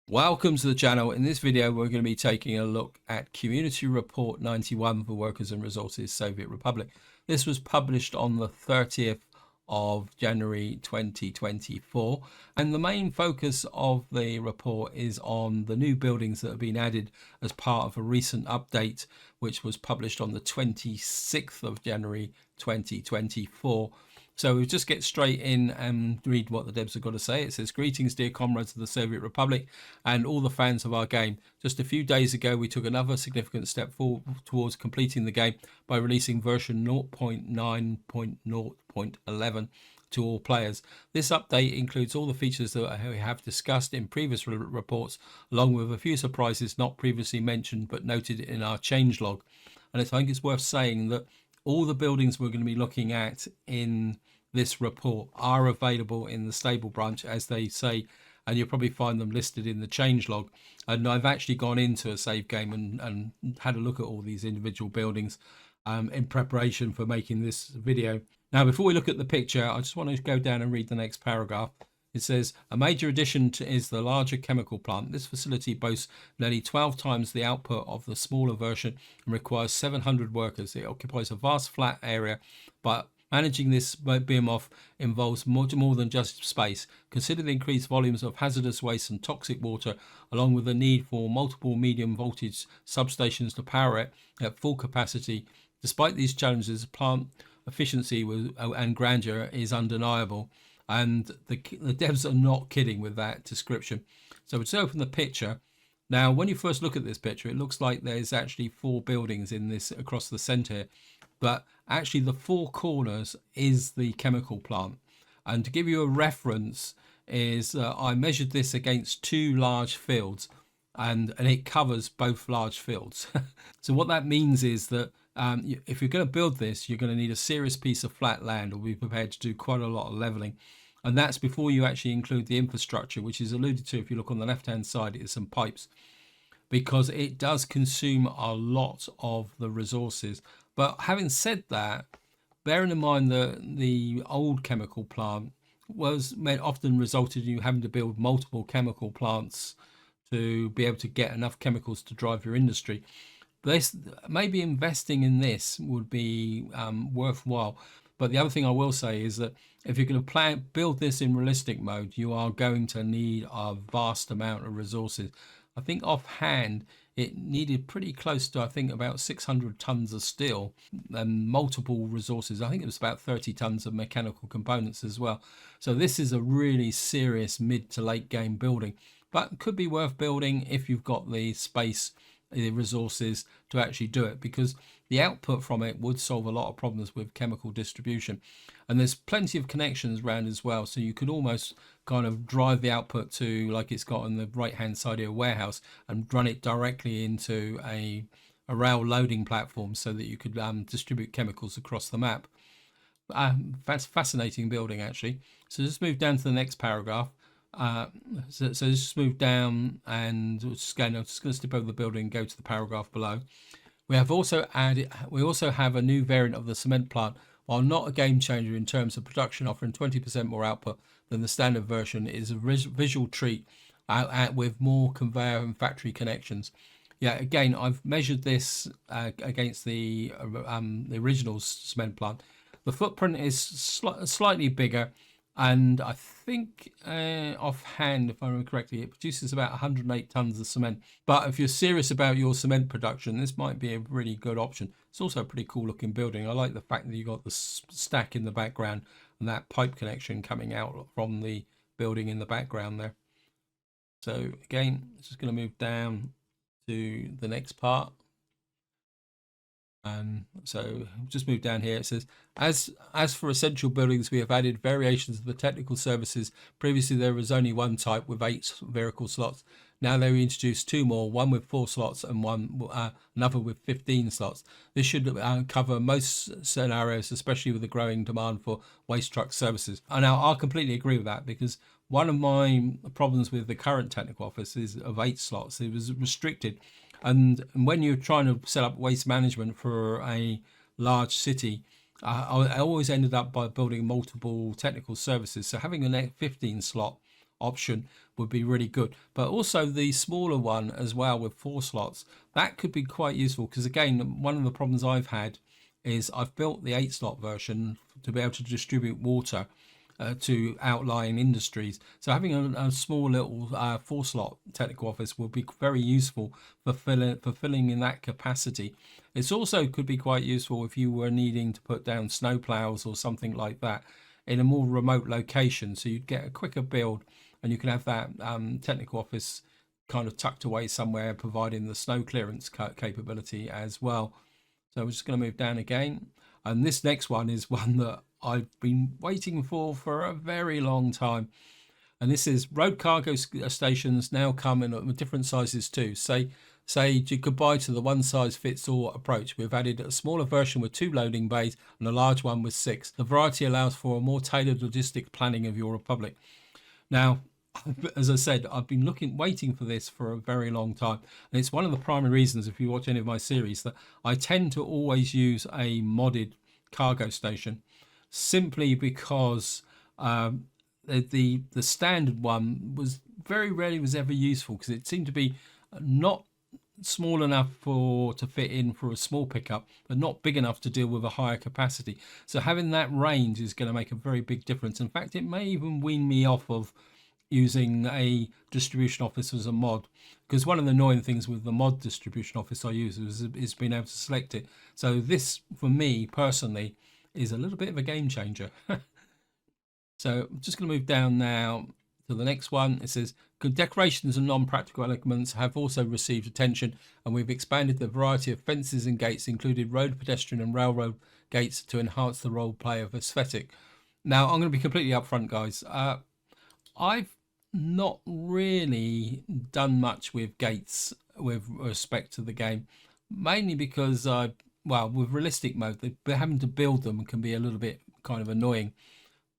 Welcome to the channel. In this video we're going to be taking a look at Community Report 91 for Workers and Resources Soviet Republic. This was published on the 30th of January 2024, and the main focus of the report is on the new buildings that have been added as part of a recent update which was published on the 26th of January 2024. So we'll just get straight in and read what the devs have got to say. It says, "Greetings, dear comrades of the Soviet Republic and all the fans of our game. Just a few days ago, we took another significant step forward towards completing the game by releasing version 0.9.0.11 to all players. This update includes all the features that we have discussed in previous reports, along with a few surprises not previously mentioned but noted in our changelog." And I think it's worth saying that all the buildings we're going to be looking at in this report are available in the stable branch, as they say, and you'll probably find them listed in the changelog. And I've actually gone into a save game and had a look at all these individual buildings in preparation for making this video. Now, before we look at the picture, I just want to go down and read the next paragraph. It says, "A major addition is the larger chemical plant. This facility boasts nearly 12 times the output of the smaller version and requires 700 workers. It occupies a vast flat area, but managing this behemoth involves much more than just space. Consider the increased volumes of hazardous waste and toxic water, along with the need for multiple medium voltage substations to power it at full capacity. Despite these challenges, plant efficiency and grandeur is undeniable." And the devs are not kidding with that description. So let's open the picture. Now, when you first look at this picture, it looks like there's actually 4 buildings in this across the center, but actually the 4 corners is the chemical plant. And to give you a reference is I measured this against 2 large fields, and it covers both large fields. So what that means is that if you're going to build this, you're going to need a serious piece of flat land, or be prepared to do quite a lot of leveling. And that's before you actually include the infrastructure, which is alluded to if you look on the left hand side. It's some pipes, because it does consume a lot of the resources. But having said that, bearing in mind that the old chemical plant often resulted in you having to build multiple chemical plants to be able to get enough chemicals to drive your industry. This, maybe investing in this would be worthwhile. But the other thing I will say is that if you're going to build this in realistic mode, you are going to need a vast amount of resources. I think offhand it needed pretty close to, I think, about 600 tons of steel and multiple resources. I think it was about 30 tons of mechanical components as well. So this is a really serious mid to late game building, but could be worth building if you've got the space, the resources to actually do it, because the output from it would solve a lot of problems with chemical distribution. And there's plenty of connections around as well, so you could almost kind of drive the output to, like it's got on the right hand side of a warehouse, and run it directly into a rail loading platform so that you could distribute chemicals across the map. That's fascinating building, actually. So just move down to the next paragraph. So just move down, and I'm just going to skip over the building and go to the paragraph below. We also have a new variant of the cement plant. While not a game changer in terms of production, offering 20% more output than the standard version, it is a visual treat with more conveyor and factory connections. Yeah, again, I've measured this against the original cement plant. The footprint is slightly bigger, and I think offhand, if I remember correctly, it produces about 108 tons of cement. But if you're serious about your cement production, this might be a really good option. It's also a pretty cool looking building. I like the fact that you got the stack in the background and that pipe connection coming out from the building in the background there. So again, just going to move down to the next part. So just move down here. It says, as for essential buildings, we have added variations of the technical services. Previously there was only one type with 8 vehicle slots. Now they introduced 2 more, one with 4 slots and another with 15 slots. This should cover most scenarios, especially with the growing demand for waste truck services. And now I completely agree with that, because one of my problems with the current technical office is of 8 slots. It was restricted. And when you're trying to set up waste management for a large city, I always ended up by building multiple technical services. So having a 15 slot option would be really good. But also the smaller one as well with 4 slots, that could be quite useful, because again, one of the problems I've had is I've built the 8 slot version to be able to distribute water to outlying industries. So having a small little 4 slot technical office will be very useful for filling in that capacity. It's also could be quite useful if you were needing to put down snowplows or something like that in a more remote location, so you'd get a quicker build, and you can have that technical office kind of tucked away somewhere, providing the snow clearance capability as well. So we're just going to move down again. And this next one is one that I've been waiting for a very long time. And this is road cargo stations now come in different sizes too. Say goodbye to the one size fits all approach. We've added a smaller version with 2 loading bays and a large one with 6. The variety allows for a more tailored logistic planning of your Republic. Now, as I said, I've been waiting for this for a very long time. And it's one of the primary reasons, if you watch any of my series, that I tend to always use a modded cargo station, simply because the standard one was very rarely was ever useful, because it seemed to be not small enough to fit in for a small pickup, but not big enough to deal with a higher capacity. So having that range is going to make a very big difference. In fact, it may even wean me off of using a distribution office as a mod, because one of the annoying things with the mod distribution office I use is being able to select it. So this, for me personally, is a little bit of a game changer. So I'm just going to move down now to the next one. It says decorations and non-practical elements have also received attention, and we've expanded the variety of fences and gates, including road, pedestrian and railroad gates, to enhance the role play of aesthetic. Now, I'm going to be completely upfront, guys. I've not really done much with gates with respect to the game, mainly because with realistic mode, having to build them can be a little bit kind of annoying.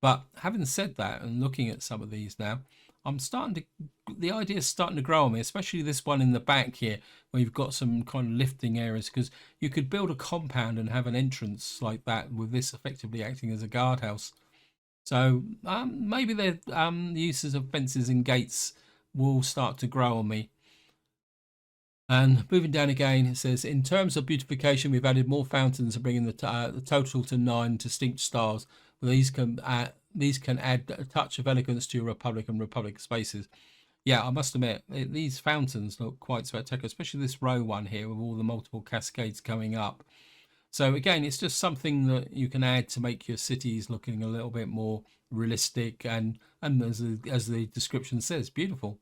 But having said that, and looking at some of these now, the idea is starting to grow on me, especially this one in the back here, where you've got some kind of lifting areas, because you could build a compound and have an entrance like that, with this effectively acting as a guardhouse. So maybe the uses of fences and gates will start to grow on me. And moving down again, it says, in terms of beautification, we've added more fountains and bringing the total to 9 distinct styles. These can add a touch of elegance to your Republic and Republic spaces. Yeah, I must admit, these fountains look quite spectacular, especially this row one here with all the multiple cascades coming up. So again, it's just something that you can add to make your cities looking a little bit more realistic and as the description says, beautiful.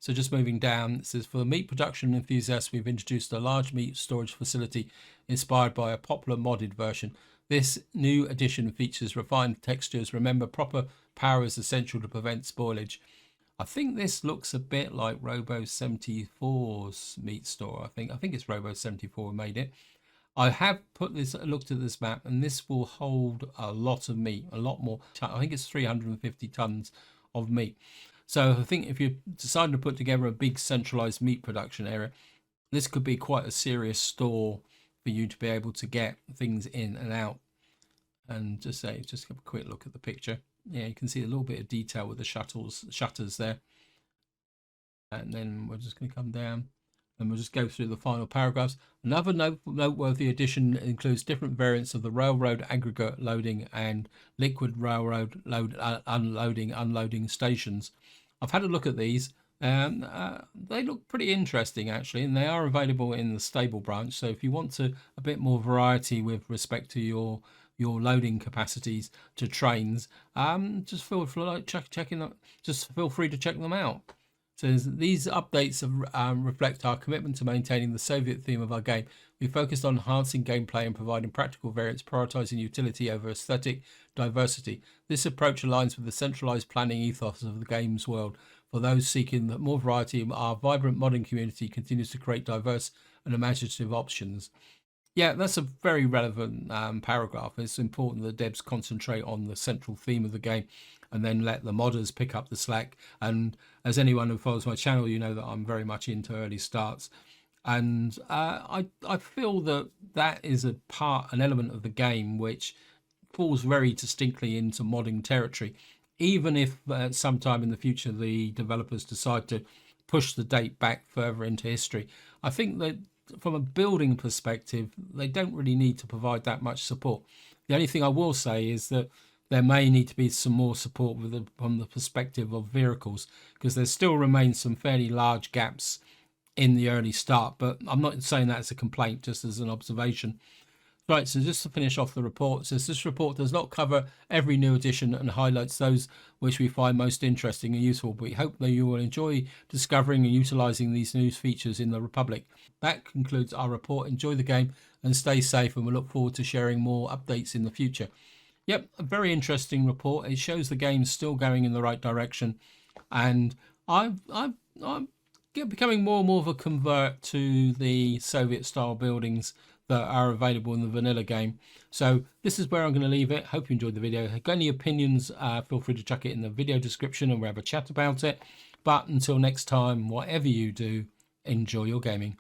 So just moving down, it says, for the meat production enthusiasts, we've introduced a large meat storage facility inspired by a popular modded version. This new addition features refined textures. Remember, proper power is essential to prevent spoilage. I think this looks a bit like Robo 74's meat store. I think it's Robo 74 who made it. I have looked at this map, and this will hold a lot of meat, a lot more. I think it's 350 tons of meat. So I think if you decide to put together a big centralized meat production area, this could be quite a serious store for you to be able to get things in and out. And just have a quick look at the picture. Yeah, you can see a little bit of detail with the shutters there. And then we're just going to come down and we'll just go through the final paragraphs. Another noteworthy addition includes different variants of the railroad aggregate loading and liquid railroad unloading stations. I've had a look at these, and they look pretty interesting actually, and they are available in the stable branch. So if you want a bit more variety with respect to your loading capacities to trains, just feel free to check them out. So these updates reflect our commitment to maintaining the Soviet theme of our game. We focused on enhancing gameplay and providing practical variants, prioritizing utility over aesthetic diversity. This approach aligns with the centralized planning ethos of the game's world. For those seeking more variety, our vibrant modern community continues to create diverse and imaginative options. Yeah, that's a very relevant paragraph. It's important that devs concentrate on the central theme of the game and then let the modders pick up the slack. And as anyone who follows my channel, you know that I'm very much into early starts. And I feel that is an element of the game which falls very distinctly into modding territory. even if sometime in the future the developers decide to push the date back further into history. I think that from a building perspective, they don't really need to provide that much support. The only thing I will say is that there may need to be some more support from the perspective of vehicles, because there still remains some fairly large gaps in the early start. But I'm not saying that as a complaint, just as an observation. Right, so just to finish off the report, it says this report does not cover every new edition and highlights those which we find most interesting and useful, but we hope that you will enjoy discovering and utilising these new features in the Republic. That concludes our report. Enjoy the game and stay safe, and we look forward to sharing more updates in the future. Yep, a very interesting report. It shows the game's still going in the right direction, and I'm becoming more and more of a convert to the Soviet-style buildings that are available in the vanilla game. So this is where I'm going to leave it. Hope you enjoyed the video. If you've got any opinions, feel free to chuck it in the video description and we'll have a chat about it. But until next time, whatever you do, enjoy your gaming.